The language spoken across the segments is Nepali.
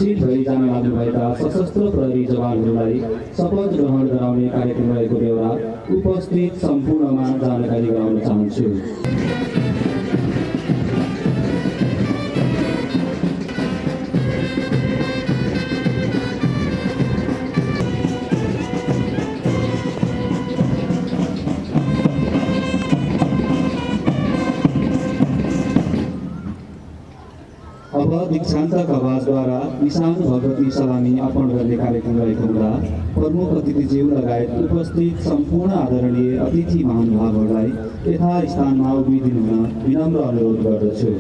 शहीद भई जान लाग्नुभएका सशस्त्र प्रहरी जवानहरूलाई शपथ ग्रहण गराउने कार्यक्रम रहेको बेहोरा उपस्थित सम्पूर्णमा जानकारी गराउन चाहन्छु। अब दीक्षान्तक आवाजद्वारा निशान भगवती सलामी अर्पण गर्ने कार्यक्रम रहेको हुँदा प्रमुख अतिथिज्यू लगायत उपस्थित सम्पूर्ण आदरणीय अतिथि महानुभावहरूलाई यथास्थानमा उभिदिनु हुन विनम्र अनुरोध गर्दछु।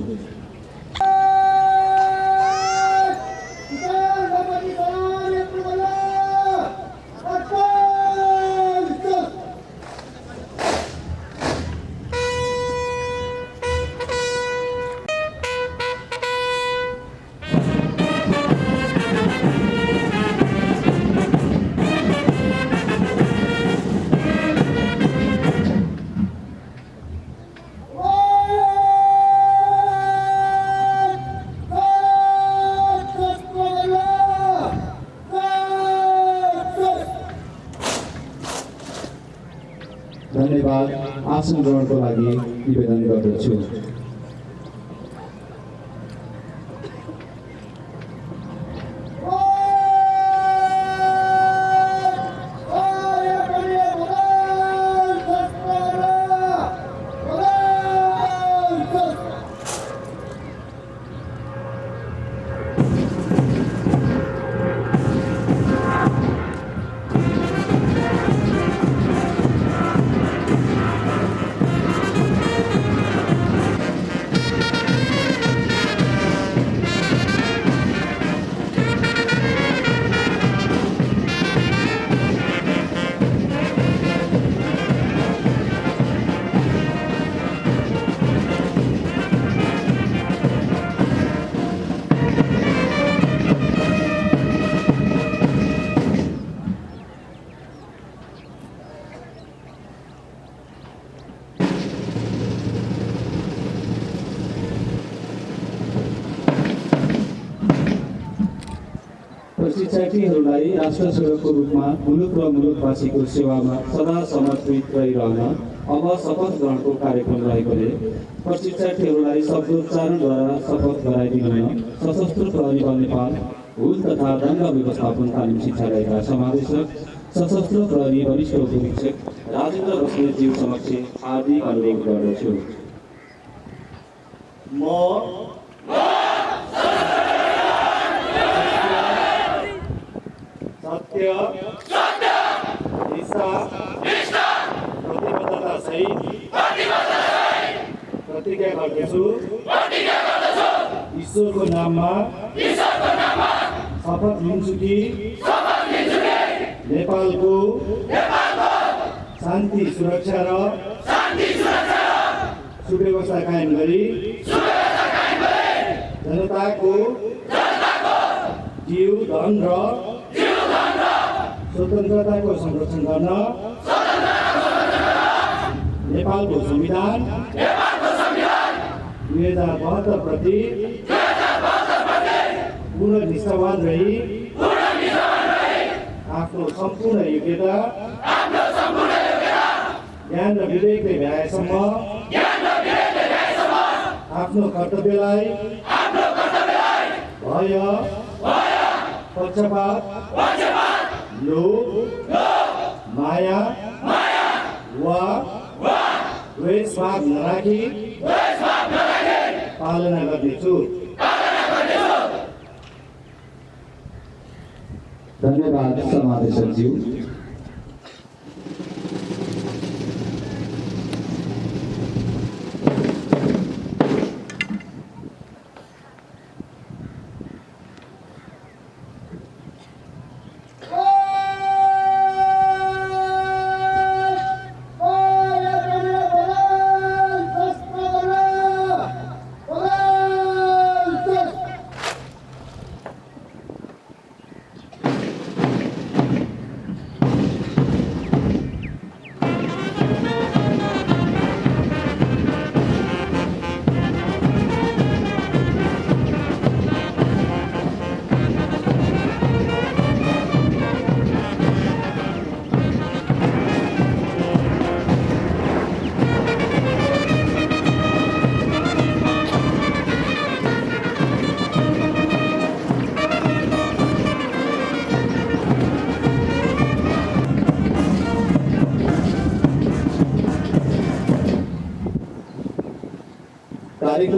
धन्यवाद। आसन ग्रहणको लागि निवेदन गर्दछु। प्रशिक्षार्थीहरूलाई राष्ट्र सेवकको रूपमा मुलुक र मुलुकवासीको सेवामा सदा समर्पित रहिरहन अब शपथ ग्रहणको कार्यक्रम रहेकोले प्रशिक्षार्थीहरूलाई शब्दोच्चारणद्वारा शपथ गराइदिनु हुन सशस्त्र प्रहरी बल नेपाल हुल तथा दण्ड व्यवस्थापन तालिम शिक्षालयका समादेशक सशस्त्र प्रहरी वरिष्ठ उपरीक्षक राजेन्द्र बस्नेतज्यू समक्ष हार्दिक अनुरोध गर्दछु। सत्य, निष्ठा, प्रतिबद्धता सहित प्रतिज्ञा गर्दछु। ईश्वरको नाममा शपथ लिन्छु कि नेपालको शान्ति सुरक्षा र सुव्यवस्था कायम गरी जनताको जीव धन र स्वतन्त्रताको संरक्षण गर्न नेपालको संविधान 2072 प्रति पूर्ण निष्ठावान रही आफ्नो सम्पूर्ण योग्यता ज्ञान र विवेकले भ्याएसम्म आफ्नो कर्तव्यलाई भय पक्षपात लोभ माया वा द्वेषभाव नराखी पालना गर्नेछु। धन्यवाद समादेशकज्यू।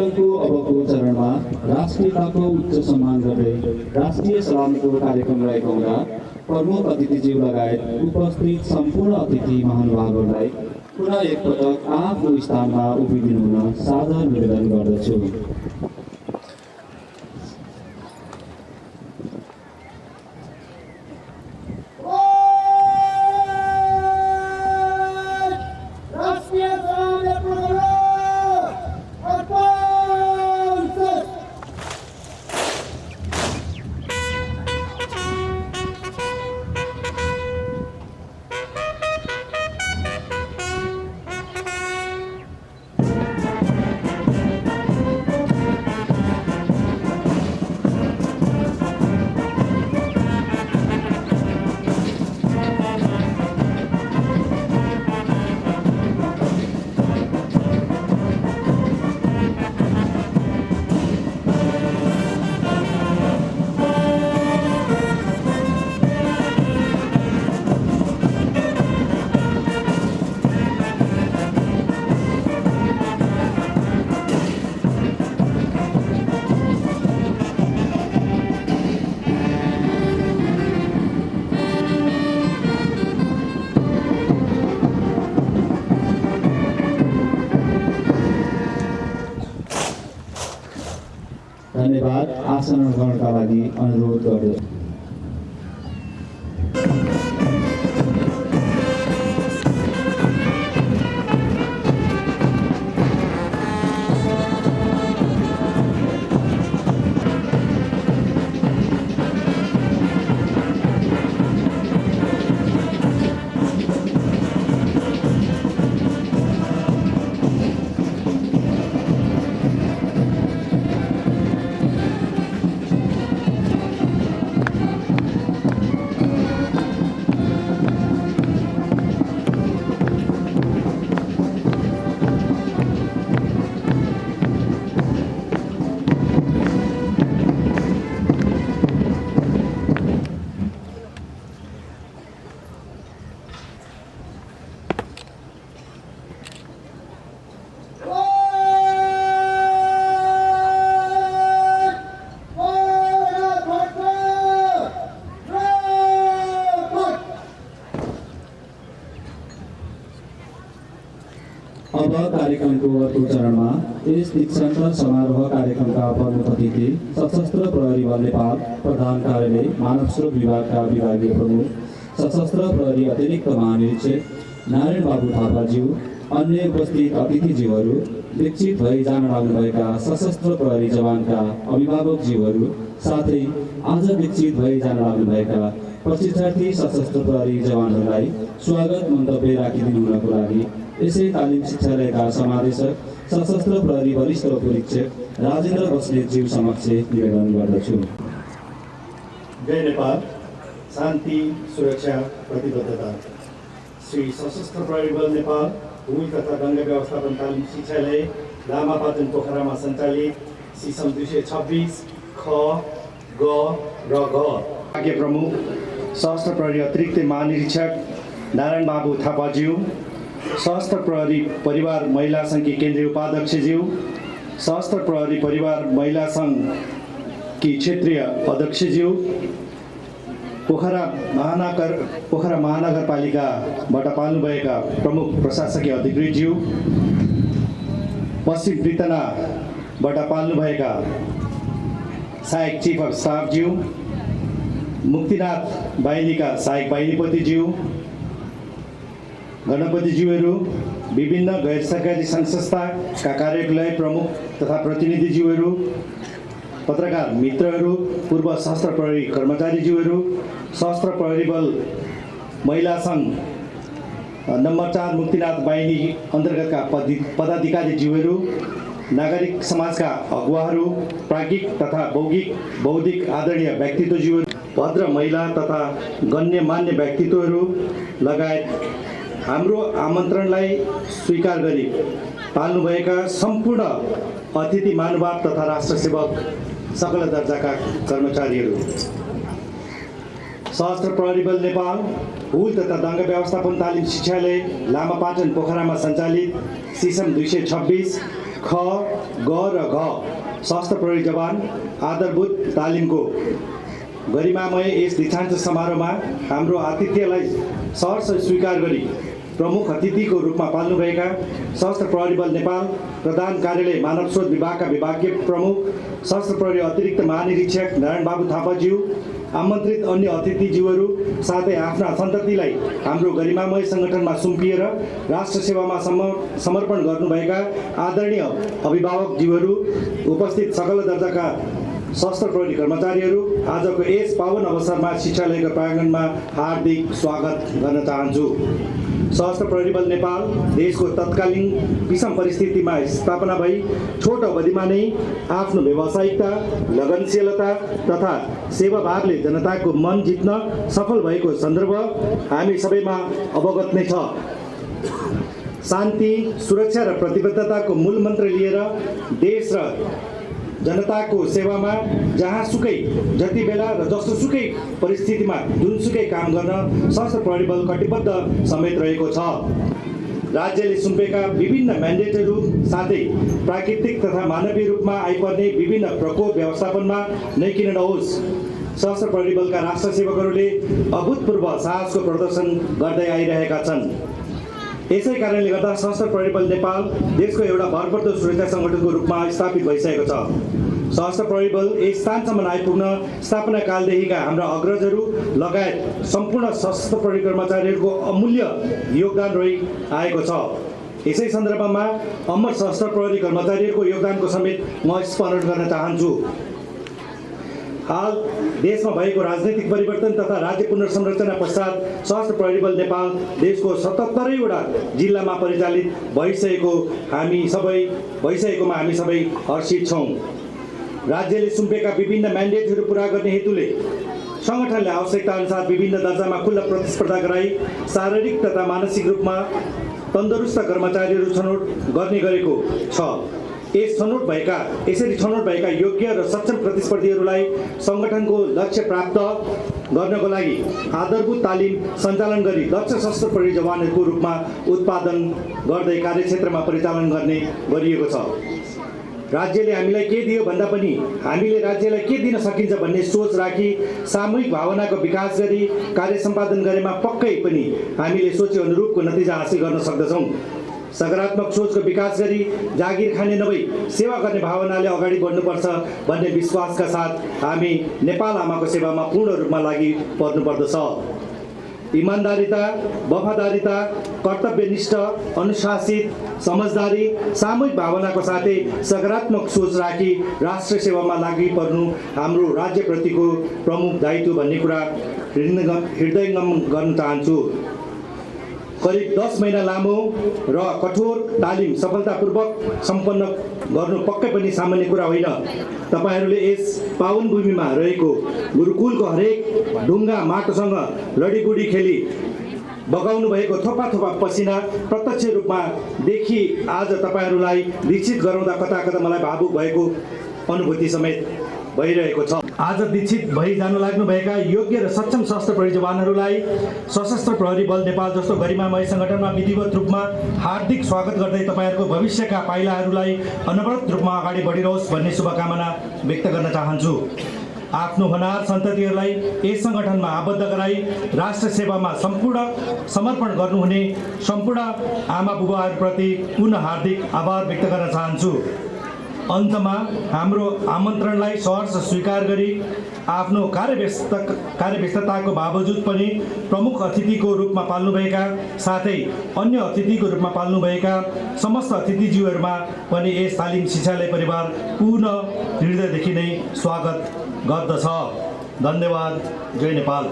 कार्यक्रमको अबको चरणमा राष्ट्रियताको उच्च सम्मान गर्दै राष्ट्रिय सलामको कार्यक्रम रहेको हुँदा प्रमुख अतिथिज्यू लगायत उपस्थित सम्पूर्ण अतिथि महानुभावहरूलाई पुनः एकपटक आफ्नो स्थानमा उभिदिनु हुन सादर निवेदन गर्दछु। धन्यवाद। आसन ग्रहणका लागि अनुरोध गर्दछु। अब कार्यक्रमको अर्को चरणमा यस दीक्षान्त समारोह कार्यक्रमका प्रमुख अतिथि सशस्त्र प्रहरी बल नेपाल प्रधान कार्यालय मानव स्रोत विभागका विभागीय प्रमुख सशस्त्र प्रहरी अतिरिक्त महानिरीक्षक नारायण बाबु थापाज्यू, अन्य उपस्थित अतिथिज्यूहरू, दीक्षित भई जान लाग्नुभएका सशस्त्र प्रहरी जवानका अभिभावकज्यूहरू, साथै आज दीक्षित भई जान लाग्नुभएका प्रशिक्षार्थी सशस्त्र प्रहरी जवानहरूलाई स्वागत मन्तव्य राखिदिनु हुनको लागि यसै तालिम शिक्षालयका समादेशक सशस्त्र प्रहरी वरिष्ठ उपरीक्षक राजेन्द्र बस्नेतज्यू समक्ष निवेदन गर्दछु। जय नेपाल। शान्ति, सुरक्षा, प्रतिबद्धता। श्री सशस्त्र प्रहरी बल नेपाल भूमि तथा गङ्गा व्यवस्थापन तालिम शिक्षालय लामापाटन पोखरामा सञ्चालित सिसम 226 ख ग र घ विभागीय प्रमुख सशस्त्र प्रहरी अतिरिक्त महानिरीक्षक नारायण बाबु थापाज्यू, सशस्त्र प्रहरी परिवार महिला सङ्घकी केन्द्रीय उपाध्यक्षज्यू, सशस्त्र प्रहरी परिवार महिला सङ्घकी क्षेत्रीय अध्यक्षज्यू, पोखरा महानगरपालिकाबाट पाल्नुभएका प्रमुख प्रशासकीय अधिकृतज्यू, पश्चिम पृतनाबाट पाल्नुभएका सहायक चिफ अफ स्टाफज्यू, मुक्तिनाथ बाहिनीका सहायक बाहिनीपतिज्यू, गणपतिज्यूहरू, विभिन्न गैर सरकारी सङ्घ संस्थाका कार्यलय प्रमुख तथा प्रतिनिधिज्यूहरू, पत्रकार मित्रहरू, पूर्व सशस्त्र प्रहरी कर्मचारीज्यूहरू, सशस्त्र प्रहरी बल महिला सङ्घ नम्बर 4 मुक्तिनाथ बाहिनी अन्तर्गतका पदाधिकारीज्यूहरू, नागरिक समाजका अगुवाहरू, प्राज्ञिक तथा बौद्धिक आदरणीय व्यक्तित्वज्यूहरू, भद्र महिला तथा गण्यमान्य व्यक्तित्वहरू लगायत हाम्रो आमन्त्रणलाई स्वीकार गरी पाल्नुभएका सम्पूर्ण अतिथि महानुभाव तथा राष्ट्रसेवक सकल दर्जाका कर्मचारीहरू, सशस्त्र प्रहरी बल नेपाल भूल तथा दङ्गा व्यवस्थापन तालिम शिक्षालय लामापाटन पोखरामा सञ्चालित सिसम 226 ख, ग र घ सशस्त्र प्रहरी जवान आधारभूत तालिमको गरिमामय यस दीक्षान्त समारोहमा हाम्रो आतिथ्यलाई सहर्ष स्वीकार गरी प्रमुख अतिथिको रूपमा पाल्नुभएका सशस्त्र प्रहरी बल नेपाल प्रधान कार्यालय मानव स्रोत विभागका विभागीय प्रमुख सशस्त्र प्रहरी अतिरिक्त महानिरीक्षक नारायण बाबु थापाज्यू, आमन्त्रित अन्य अतिथिज्यूहरू साथै आफ्ना सन्ततिलाई हाम्रो गरिमामय सङ्गठनमा सुम्पिएर राष्ट्र सेवामा समर्पण गर्नुभएका आदरणीय अभिभावकज्यूहरू, उपस्थित सकल दर्जाका सशस्त्र प्रहरी कर्मचारीहरू, आजको यस पावन अवसरमा शिक्षालयको प्राङ्गणमा हार्दिक स्वागत गर्न चाहन्छु। सशस्त्र प्रहरी बल नेपाल देशको तत्कालीन विषम परिस्थितिमा स्थापना भई छोटो अवधिमा नै आफ्नो व्यावसायिकता, लगनशीलता तथा सेवाभावले जनताको मन जित्न सफल भएको सन्दर्भ हामी सबैमा अवगत नै छ। शान्ति, सुरक्षा र प्रतिबद्धताको मूल मन्त्र लिएर देश र जनताको सेवामा जहाँसुकै, जति बेला र जस्तोसुकै परिस्थितिमा जुनसुकै काम गर्न सशस्त्र प्रहरी बल कटिबद्ध समेत रहेको छ। राज्यले सुम्पेका विभिन्न म्यान्डेटहरू साथै प्राकृतिक तथा मानवीय रूपमा आइपर्ने विभिन्न प्रकोप व्यवस्थापनमा नै किन नहोस्, सशस्त्र प्रहरी बलका राष्ट्र सेवकहरूले अभूतपूर्व साहसको प्रदर्शन गर्दै आइरहेका छन्। यसै कारणले गर्दा सशस्त्र प्रहरी बल नेपाल देशको एउटा भरपर्दो सुरक्षा सङ्गठनको रूपमा स्थापित भइसकेको छ। सशस्त्र प्रहरी बल यस स्थानसम्म आइपुग्न स्थापना कालदेखिका हाम्रा अग्रजहरू लगायत सम्पूर्ण सशस्त्र प्रहरी कर्मचारीहरूको अमूल्य योगदान रहि आएको छ। यसै सन्दर्भमा अमर सशस्त्र प्रहरी कर्मचारीहरूको योगदानको समेत म स्मरण गर्न चाहन्छु। हाल देशमा भएको राजनैतिक परिवर्तन तथा राज्य पुनर्संरचना पश्चात सशस्त्र प्रहरी बल नेपाल देशको 77वटा जिल्लामा परिचालित भइसकेकोमा हामी सबै हर्षित छौँ। राज्यले सुम्पेका विभिन्न म्यान्डेटहरू पुरा गर्ने हेतुले सङ्गठनले आवश्यकता अनुसार विभिन्न दर्जामा खुल्ला प्रतिस्पर्धा गराई शारीरिक तथा मानसिक रूपमा तन्दुरुस्त कर्मचारीहरू छनौट गर्ने गरेको छ। यसरी छनौट भएका योग्य र सक्षम प्रतिस्पर्धीहरूलाई सङ्गठनको लक्ष्य प्राप्त गर्नको लागि आधारभूत तालिम सञ्चालन गरी दक्ष सशस्त्र प्रहरी जवानहरूको रूपमा उत्पादन गर्दै कार्यक्षेत्रमा परिचालन गर्ने गरिएको छ। राज्यले हामीलाई के दियो भन्दा पनि हामीले राज्यलाई के दिन सकिन्छ भन्ने सोच राखी सामूहिक भावनाको विकास गरी कार्य सम्पादन गरेमा पक्कै पनि हामीले सोचे अनुरूपको नतिजा हासिल गर्न सक्दछौँ। सकारात्मक सोचको विकास गरी जागिर खाने नभई सेवा गर्ने भावनाले अगाडि बढ्नुपर्छ भन्ने विश्वासका साथ हामी नेपाल आमाको सेवामा पूर्ण रूपमा लागि पर्नुपर्दछ। इमान्दारिता, वफादारिता, कर्तव्यनिष्ठ, अनुशासित, समझदारी, सामूहिक भावनाको साथै सकारात्मक सोच राखी राष्ट्र सेवामा लागि पर्नु हाम्रो राज्यप्रतिको प्रमुख दायित्व भन्ने कुरा हृदयङ्गम गर्न चाहन्छु। करिब 10 महिना लामो र कठोर तालिम सफलतापूर्वक सम्पन्न गर्नु पक्कै पनि सामान्य कुरा होइन। तपाईहरूले यस पावन भूमिमा रहेको गुरुकुलको हरेक ढुङ्गा माटोसँग लडीबुडी खेली बगाउनु भएको थोपा थोपा पसिना प्रत्यक्ष रूपमा देखि आज तपाईहरूलाई दीक्षित गराउँदा कता कता मलाई भावुक भएको अनुभूति समेत भइरहेको छ। आज दीक्षित भइ जानु लाग्नुभएका योग्य र सक्षम सशस्त्र प्रहरी जवानहरूलाई सशस्त्र प्रहरी बल नेपाल जस्तो गरिमामय सङ्गठनमा विधिवत रूपमा हार्दिक स्वागत गर्दै तपाईँहरूको भविष्यका पाइलाहरूलाई अनवरत रूपमा अगाडि बढिरहोस् भन्ने शुभकामना व्यक्त गर्न चाहन्छु। आफ्नो होनार सन्ततिहरूलाई यस सङ्गठनमा आबद्ध गराई राष्ट्र सेवामा सम्पूर्ण समर्पण गर्नुहुने सम्पूर्ण आमा बुबाहरूप्रति पुनः हार्दिक आभार व्यक्त गर्न चाहन्छु। अन्तमा हाम्रो आमन्त्रणलाई सहर्ष स्वीकार गरी आफ्नो कार्यव्यस्तताको बावजुद पनि प्रमुख अतिथिको रूपमा पाल्नुभएका साथै अन्य अतिथिको रूपमा पाल्नुभएका समस्त अतिथिज्यूहरूमा पनि यस तालिम शिक्षालय परिवार पूर्ण हृदयदेखि नै स्वागत गर्दछ। धन्यवाद। जय नेपाल।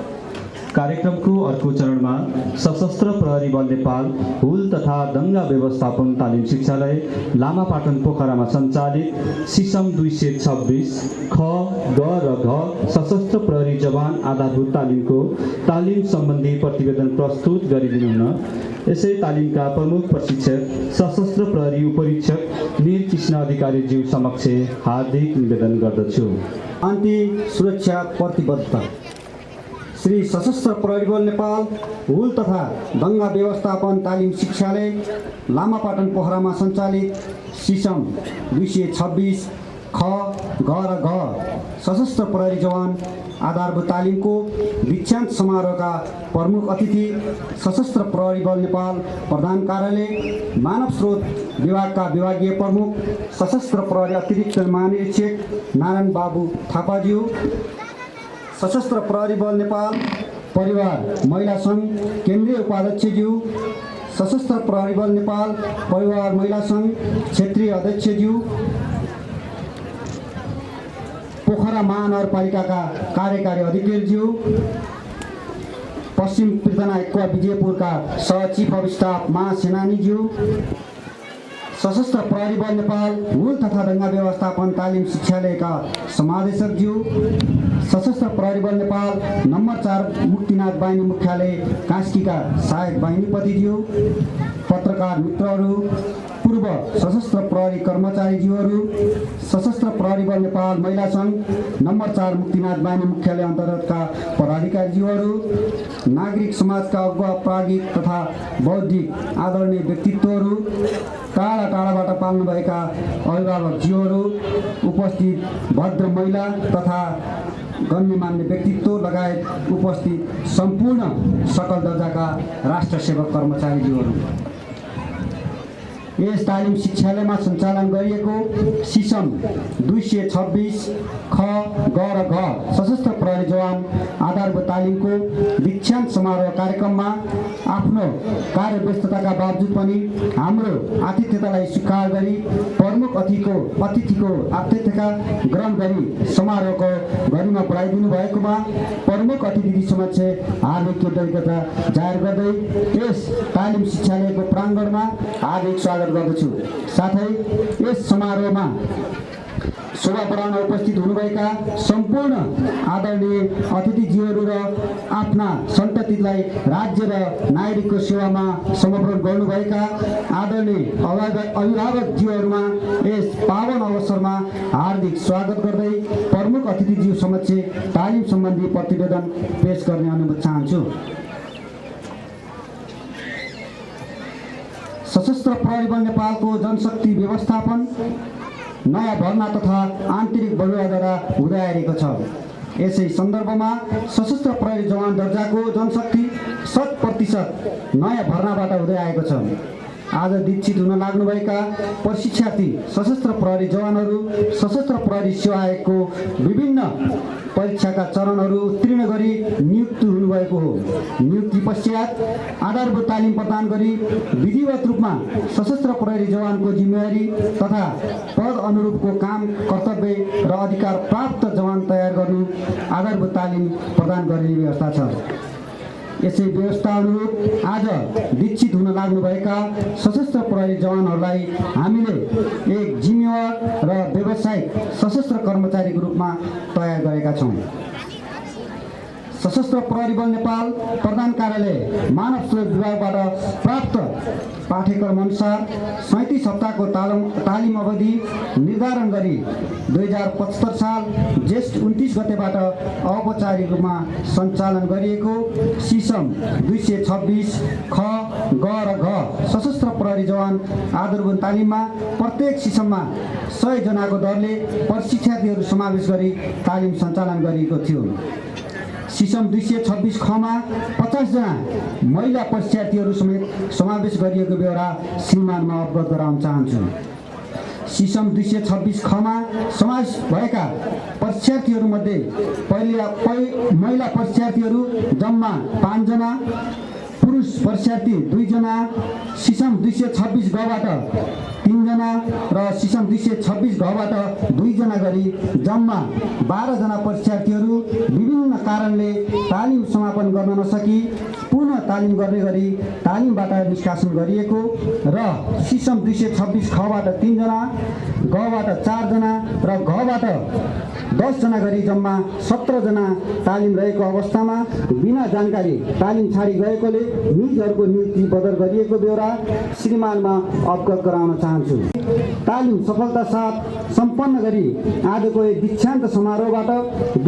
कार्यक्रमको अर्को चरणमा सशस्त्र प्रहरी बल नेपाल हुल तथा दङ्गा व्यवस्थापन तालिम शिक्षालय लामापाटन पोखरामा सञ्चालित सिसम 226 ख, ग र घ सशस्त्र प्रहरी जवान आधारभूत तालिमको तालिम सम्बन्धी प्रतिवेदन प्रस्तुत गरिदिनुहुन यसै तालिमका प्रमुख प्रशिक्षक सशस्त्र प्रहरी उपरीक्षक वीर कृष्ण अधिकारीज्यू समक्ष हार्दिक निवेदन गर्दछु। शान्ति, सुरक्षा, प्रतिबद्धता श्री सशस्त्र प्रहरी बल नेपाल हुल तथा दङ्गा व्यवस्थापन तालिम शिक्षालय लामापाटन पोखरामा सञ्चालित सिसम 226 ख ग र घ सशस्त्र प्रहरी जवान आधारभूत तालिमको दीक्षान्त समारोहका प्रमुख अतिथि सशस्त्र प्रहरी बल नेपाल प्रधान कार्यालय मानव स्रोत विभागका विभागीय प्रमुख सशस्त्र प्रहरी अतिरिक्त महानिरीक्षक नारायण बाबु थापाज्यू, सशस्त्र प्रहरी बल नेपाल परिवार महिला सङ्घ केन्द्रीय उपाध्यक्षज्यू, सशस्त्र प्रहरी बल नेपाल परिवार महिला सङ्घ क्षेत्रीय अध्यक्षज्यू, पोखरा महानगरपालिकाका कार्यकारी अधिकृतज्यू, पश्चिम पृथना एक्वा विजयपुरका सह चिफ अफ स्टाफ महासेनानीज्यू, सशस्त्र प्रहरी बल नेपाल हुल तथा दङ्गा व्यवस्थापन तालिम शिक्षालयका समादेशकज्यू, सशस्त्र प्रहरी बल नेपाल नम्बर 4 मुक्तिनाथ बाहिनी मुख्यालय कास्कीका सहायक बाहिनीपतिज्यू, पत्रकार मित्रहरू, पूर्व सशस्त्र प्रहरी कर्मचारीज्यूहरू, सशस्त्र प्रहरी बल नेपाल महिला सङ्घ नम्बर 4 मुक्तिनाथ बाहिनी मुख्यालय अन्तर्गतका पदाधिकारीज्यूहरू, नागरिक समाजका अगुवा प्राज्ञिक तथा बौद्धिक आदरणीय व्यक्तित्वहरू, टाढा टाढाबाट पाल्नुभएका अभिभावकज्यूहरू, उपस्थित भद्र महिला तथा गण्यमान्य व्यक्तित्व लगायत उपस्थित सम्पूर्ण सकल दर्जाका राष्ट्र सेवक कर्मचारीज्यूहरू, यस तालिम शिक्षालयमा सञ्चालन गरिएको सिसम 226 ख ग र घ सशस्त्र प्रहरी जवान आधारभूत तालिमको दीक्षान्त समारोह कार्यक्रममा आफ्नो कार्यव्यस्तताका बावजुद पनि हाम्रो आतिथ्यतालाई स्वीकार गरी प्रमुख अतिथिको आतिथ्यता ग्रहण गरी समारोहको गरिमा बढाइदिनु भएकोमा प्रमुख अतिथि समक्ष हार्दिक कृतज्ञता जाहेर गर्दै यस तालिम शिक्षालयको प्राङ्गणमा हार्दिक स्वागत गर्दछु। साथै यस समारोहमा शोभा बढाउन उपस्थित हुनुभएका सम्पूर्ण आदरणीय अतिथिज्यूहरू र आफ्ना सन्ततिलाई राज्य र नागरिकको सेवामा समर्पण गर्नुभएका आदरणीय अभिभावकज्यूहरूमा यस पावन अवसरमा हार्दिक स्वागत गर्दै प्रमुख अतिथिज्यू समक्ष तालिम सम्बन्धी प्रतिवेदन पेश गर्ने अनुरोध चाहन्छु। सशस्त्र प्रहरी बल नेपालको जनशक्ति व्यवस्थापन नयाँ भर्ना तथा आन्तरिक बलुवाद्वारा हुँदै आइरहेको छ। यसै सन्दर्भमा सशस्त्र प्रहरी जवान दर्जाको जनशक्ति 100% नयाँ भर्नाबाट हुँदै आएको छ। आज दीक्षित हुन लाग्नुभएका प्रशिक्षार्थी सशस्त्र प्रहरी जवानहरू सशस्त्र प्रहरी सेवा आयोगको विभिन्न परीक्षाका चरणहरू उत्तीर्ण गरी नियुक्ति हुनुभएको हो। नियुक्ति पश्चात आधारभूत तालिम प्रदान गरी विधिवत रूपमा सशस्त्र प्रहरी जवानको जिम्मेवारी तथा पद अनुरूपको काम कर्तव्य र अधिकार प्राप्त जवान तयार गर्नु आधारभूत तालिम प्रदान गर्ने व्यवस्था छ। यसै व्यवस्था अनुरूप आज दीक्षित हुन लाग्नुभएका सशस्त्र प्रहरी जवानहरूलाई हामीले एक जिम्मेवार र व्यावसायिक सशस्त्र कर्मचारीको रूपमा तयार गरेका छौँ। सशस्त्र प्रहरी बल नेपाल प्रधान कार्यालय मानव स्रोत विभागबाट प्राप्त पाठ्यक्रम अनुसार 37 हप्ताको तालिम अवधि निर्धारण गरी 2075 साल जेष्ठ 29 गतेबाट औपचारिक रूपमा सञ्चालन गरिएको सिसम 226 ख ग र घ सशस्त्र प्रहरी जवान आधारभूत तालिममा प्रत्येक सिसममा 100 जनाको दरले प्रशिक्षार्थीहरू समावेश गरी तालिम सञ्चालन गरिएको थियो। सिसम 226 खमा 50 जना महिला प्रशिक्षार्थीहरू समेत समावेश गरिएको बेहोरा श्रीमानमा अवगत गराउन चाहन्छु। सिसम 226 खमा समावेश भएका प्रशिक्षार्थीहरूमध्ये महिला प्रशिक्षार्थीहरू जम्मा 5 जना, पुरुष प्रशिक्षार्थी 2 जना, सिसम 226 गबाट 3 जना र सिसम 226 घबाट 2 जना गरी जम्मा 12 जना प्रशिक्षार्थीहरू विभिन्न कारणले तालिम समापन गर्न नसकी पुनः तालिम गर्ने गरी तालिमबाट निष्कासन गरिएको र सिसम 226 खबाट 3 जना, गबाट 4 जना र घबाट 10 जना गरी जम्मा 17 जना तालिम रहेको अवस्थामा बिना जानकारी तालिम छाडी गएकोले निजहरूको नियुक्ति बदल गरिएको बेहोरा श्रीमानमा अवगत गराउन चाहन्छु। तालिम सफलता साथ सम्पन्न गरी आजको यो दीक्षान्त समारोहबाट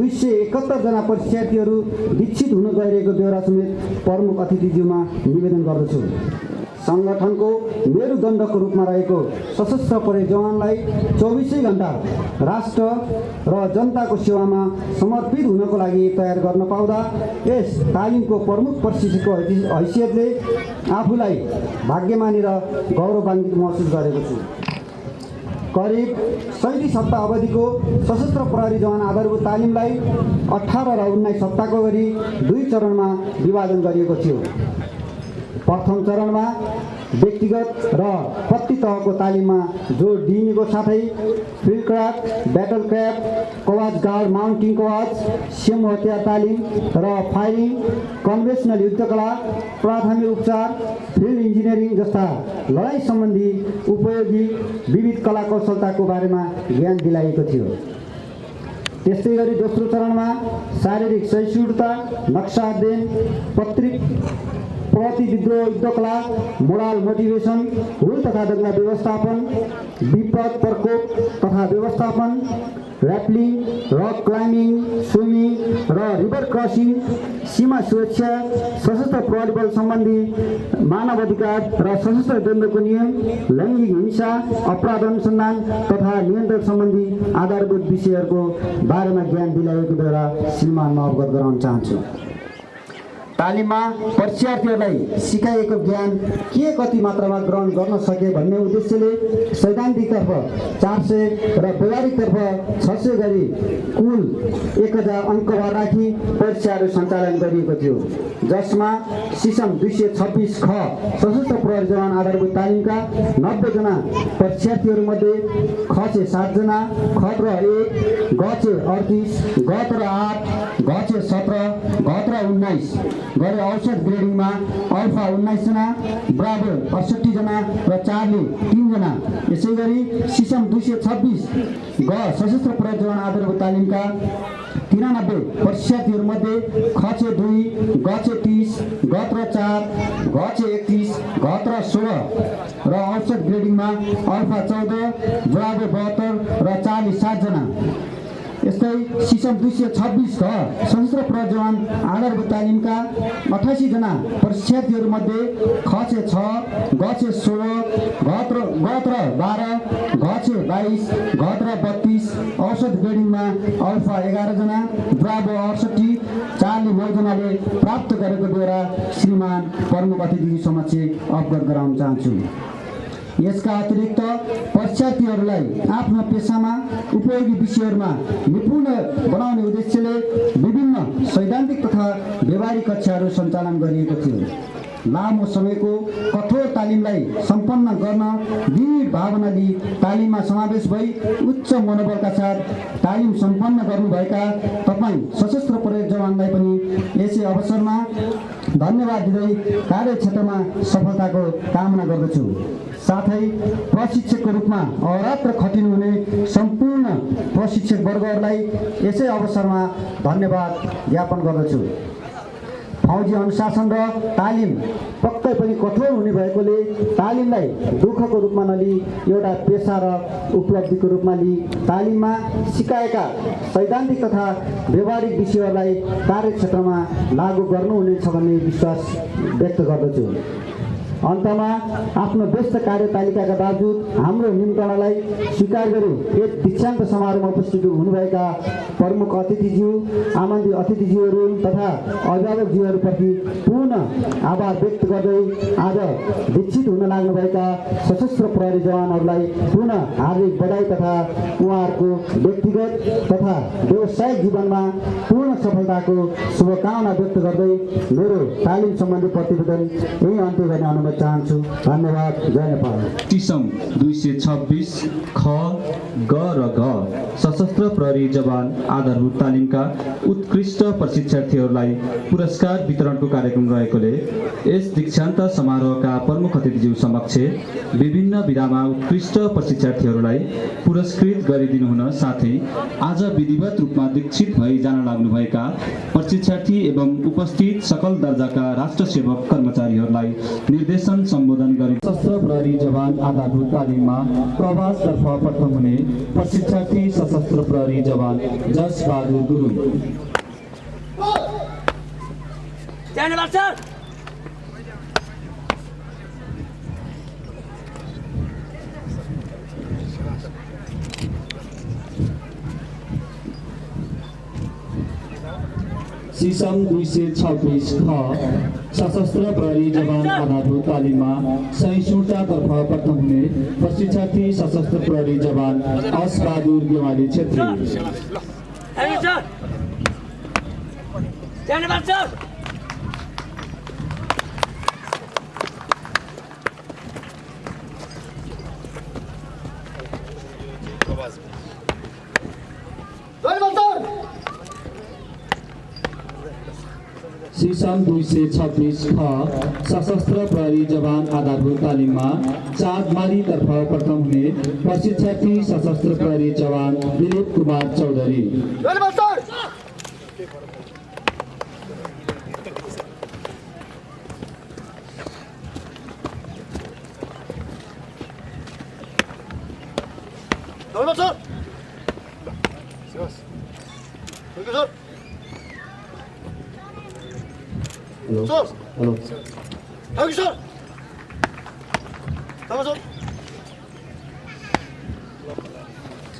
271 जना परीक्षार्थीहरू दीक्षित हुन गइरहेको बेहोरा समेत प्रमुख अतिथिज्यूमा निवेदन गर्दछु। संगठनको मेरुदण्डको रूपमा रहेको सशस्त्र प्रहरी जवानलाई 24 घण्टा राष्ट्र र जनताको सेवामा समर्पित हुनको लागि तयार गर्न पाउँदा यस तालिमको प्रमुख प्रशिक्षकको हैसियतले आफूलाई भाग्यमानी र गौरवान्वित महसुस गरेको छु। करिब 37 हप्ता अवधिको सशस्त्र प्रहरी जवान आधारभूत तालिमलाई 18 र 19 हप्ताको गरी 2 चरणमा विभाजन गरिएको थियो। प्रथम चरणमा व्यक्तिगत र प्रति तहको तालिममा जोड दिइनेको साथै फिल्ड क्राफ्ट, ब्याटल क्राफ्ट, कवाच गार्ड, माउन्टिङ कवाच, सेम हतियार तालिम र फायरिङ, कन्भेन्सनल युद्धकला, प्राथमिक उपचार, फिल्ड इन्जिनियरिङ जस्ता लडाइँ सम्बन्धी उपयोगी विविध कला कौशलताको बारेमा ज्ञान दिलाइएको थियो। त्यस्तै गरी दोस्रो चरणमा शारीरिक सहिष्णुता, नक्सा अध्ययन, प्रतिविद्रोह युद्धकला, मोरल मोटिभेसन, हुल तथा दंगा व्यवस्थापन, विपद प्रकोप तथा व्यवस्थापन, ऱ्यापलिङ, रक क्लाइम्बिङ, स्विमिङ र रिभर क्रसिङ, सीमा सुरक्षा, सशस्त्र प्रहरी बल सम्बन्धी मानव अधिकार र सशस्त्र द्वन्द्वको नियम, लैङ्गिक हिंसा, अपराध अनुसन्धान तथा नियन्त्रण सम्बन्धी आधारभूत विषयहरूको बारेमा ज्ञान दिलाएको बेला श्रीमानमा अवगत गराउन चाहन्छु। तालिममा परीक्षार्थीहरूलाई सिकाइएको ज्ञान के कति मात्रामा ग्रहण गर्न सके भन्ने उद्देश्यले सैद्धान्तिकतर्फ 400 र व्यवहारिकतर्फ 600 गरी कुल 1000 अङ्कभर राखी परीक्षाहरू सञ्चालन गरिएको थियो, जसमा सिसम 226 ख सशस्त्र प्रहरी जवान आधारभूत तालिमका 90 जना परीक्षार्थीहरूमध्ये ख 7 जना, ख 1, ग 38, ग 8, ग 17, ग 19 गरे औसत ग्रेडिङमा अल्फा 19 जना, ब्राभो 68 जना र चार्ली 3 जना। यसै गरी सिसम 226 ग सशस्त्र प्रहरी जवान आधारभूत तालिमका 93 परीक्षार्थीहरूमध्ये ख 2, ग 30, ग 4, ग 31, ग 16 र औसत ग्रेडिङमा अल्फा 14, ब्राभो 72 र चार्ली 7 जना। यस्तै सिसम 226 ग सशस्त्र प्रहरी जवान आधारभूत तालिमका 88 जना परीक्षार्थीहरूमध्ये ख 6, ग 16, ग 12, ग 22, ग 32, औसत ग्रेडिङमा अल्फा 11 जना, ब्राभो 68, चार्ली 9 जनाले प्राप्त गरेको बेहोरा श्रीमान प्रमुख अतिथि समक्ष अवगत गराउन चाहन्छु। यसका अतिरिक्त परीक्षार्थीहरूलाई आफ्नो पेसामा उपयोगी विषयहरूमा निपुण बनाउने उद्देश्यले विभिन्न सैद्धान्तिक तथा व्यवहारिक कक्षाहरू सञ्चालन गरिएको थियो। लामो समयको कठोर तालिमलाई सम्पन्न गर्न दृढ भावना लिई तालिममा समावेश भई उच्च मनोबलका साथ तालिम सम्पन्न गर्नुभएका तपाईँ सशस्त्र प्रहरी जवानलाई पनि यसै अवसरमा धन्यवाद दिँदै कार्यक्षेत्रमा सफलताको कामना गर्दछु। साथै प्रशिक्षकको रूपमा अहोरात्र खटिनुहुने सम्पूर्ण प्रशिक्षक वर्गहरूलाई यसै अवसरमा धन्यवाद ज्ञापन गर्दछु। फौजी अनुशासन र तालिम पक्कै पनि कठोर हुने भएकोले तालिमलाई दुःखको रूपमा नलिई एउटा पेसा र उपलब्धिको रूपमा लिई तालिममा सिकाएका सैद्धान्तिक तथा व्यवहारिक विषयहरूलाई कार्यक्षेत्रमा लागू गर्नुहुनेछ भन्ने विश्वास व्यक्त गर्दछु। अन्तमा आफ्नो व्यस्त कार्यतालिकाका बावजुद हाम्रो निमन्त्रणालाई स्वीकार गरी एक दीक्षान्त समारोहमा उपस्थित हुनुभएका प्रमुख अतिथिज्यू, आमन्त्रित अतिथिज्यूहरू तथा अभिभावकज्यूहरूप्रति पुनः आभार व्यक्त गर्दै आज दीक्षित हुन लाग्नुभएका सशस्त्र प्रहरी जवानहरूलाई पुनः हार्दिक बधाई तथा उहाँहरूको व्यक्तिगत तथा व्यावसायिक जीवनमा पूर्ण सफलताको शुभकामना व्यक्त गर्दै मेरो तालिम सम्बन्धी प्रतिवेदन यही अन्त्य गर्ने अनुमति चाहन्छु। धन्यवाद। जय नेपाल। सिसम 226 ख, ग र घ सशस्त्र प्रहरी जवान आधारभूत तालिमका उत्कृष्ट प्रशिक्षार्थीहरूलाई पुरस्कार वितरणको कार्यक्रम रहेकोले यस दीक्षान्त समारोहका प्रमुख अतिथिज्यू समक्ष विभिन्न विधामा उत्कृष्ट प्रशिक्षार्थीहरूलाई पुरस्कृत गरिदिनुहुन साथै आज विधिवत रूपमा दीक्षित भई जान लाग्नुभएका प्रशिक्षार्थी एवं उपस्थित सकल दर्जाका राष्ट्र सेवक कर्मचारीहरूलाई निर्देशन सम्बोधन गरी सशस्त्र प्रहरी जवान आधारभूत तालिममा प्रवासतर्फ प्रथम हुने प्रशिक्षार्थी सशस्त्र प्रहरी जवान जस बहादुर गुरुङ। सीसम 226 ख सशस्त्र प्रहरी जवान आधारभूत तालिममा 60 तर्फ प्रथम हुने प्रशिक्षार्थी सशस्त्र प्रहरी जवान अस बहादुर गेवाली छेत्री। सीसम 226 ख सशस्त्र प्रहरी जवान आधारभूत तालिममा चाँदमारी तर्फ प्रथम हुने प्रशिक्षार्थी सशस्त्र प्रहरी जवान दिलीप कुमार चौधरी।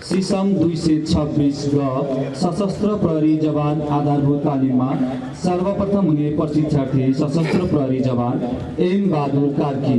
सीसम 226 ग सशस्त्र प्रहरी जवान आधारभूत तालिममा सर्वप्रथम हुने प्रशिक्षार्थी सशस्त्र प्रहरी जवान एम बहादुर कार्की।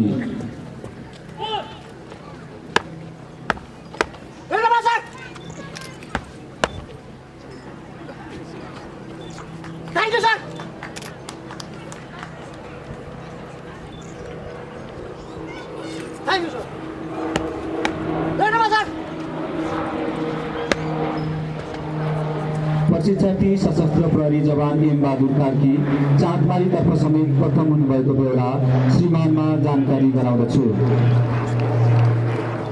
प्रशिक्षार्थी सशस्त्र प्रहरी जवान एम बहादुर कार्की चाँदमारी तर्फ समेत प्रथम हुनुभएको बेला श्रीमानमा जानकारी गराउँदछु।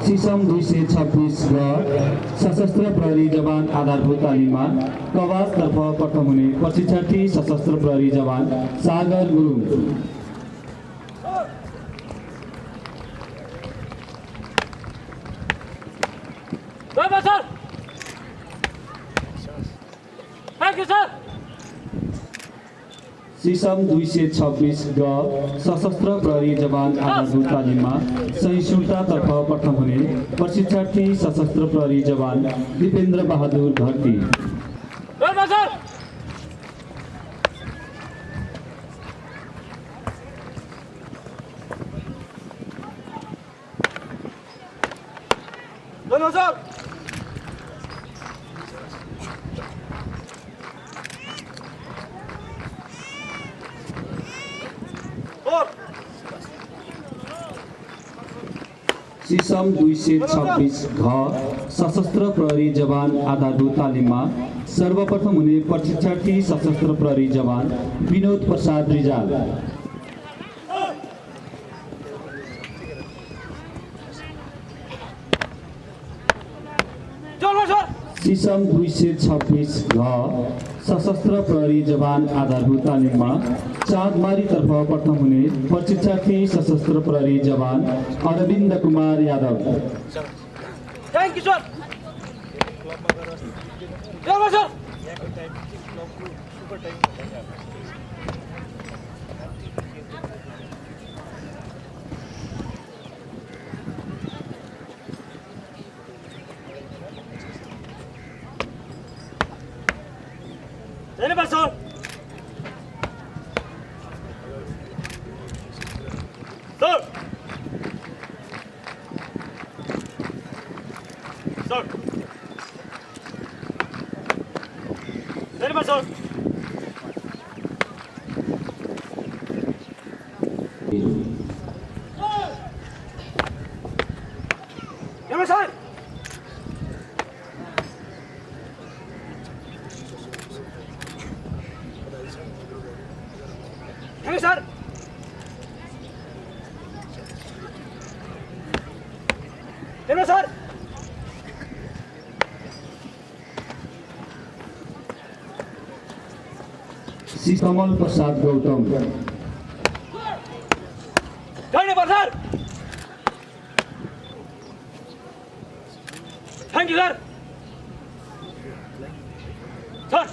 सीसम 226 ग सशस्त्र प्रहरी जवान आधारभूत तालिममा कवासतर्फ प्रथम हुने प्रशिक्षार्थी सशस्त्र प्रहरी जवान सागर गुरुङ। सीसम 226 ग सशस्त्र प्रहरी जवान आधारभूत तालिममा 60 तर्फ प्रथम हुने प्रशिक्षार्थी सशस्त्र प्रहरी जवान दिपेन्द्र बहादुर घरती। सीसम 226 घ सशस्त्र प्रहरी जवान आधारभूत तालिममा सर्वप्रथम हुने प्रशिक्षार्थी सशस्त्र प्रहरी जवान विनोद प्रसाद रिजाल। सीसम 226 घ सशस्त्र प्रहरी जवान आधारभूत तालिममा चाँदमारी तर्फ प्रथम हुने प्रशिक्षार्थी सशस्त्र प्रहरी जवान Arvind Kumar Yadav. You sir. Sir Shri Kamal Prasad Gautam. Sir thank you sir. Sir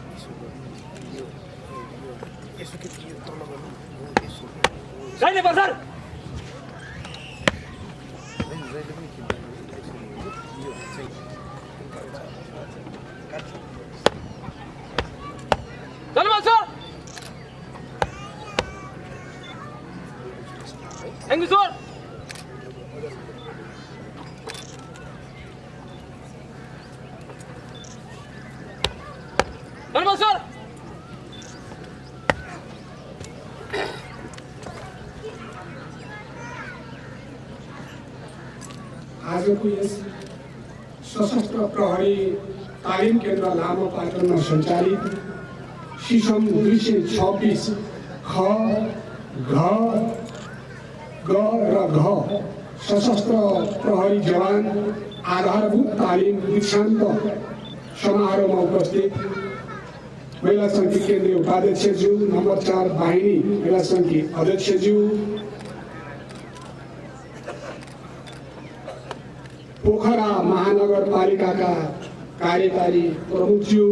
sir धन्यवाद सर। Thank you sir. धन्यवाद सर। आजको यस सशस्त्र प्रहरी तालिम केन्द्र लामापाटनमा सञ्चालित सिसम 226 ख घ ग र घ सशस्त्र प्रहरी जवान आधारभूत तालिम दीक्षान्त समारोहमा उपस्थित महिला समिति केन्द्रीय उपाध्यक्षज्यू, नम्बर 4 वाहिनी महिला समिति अध्यक्षज्यू, पोखरा महानगरपालिकाका कार्यकारी प्रमुखज्यू,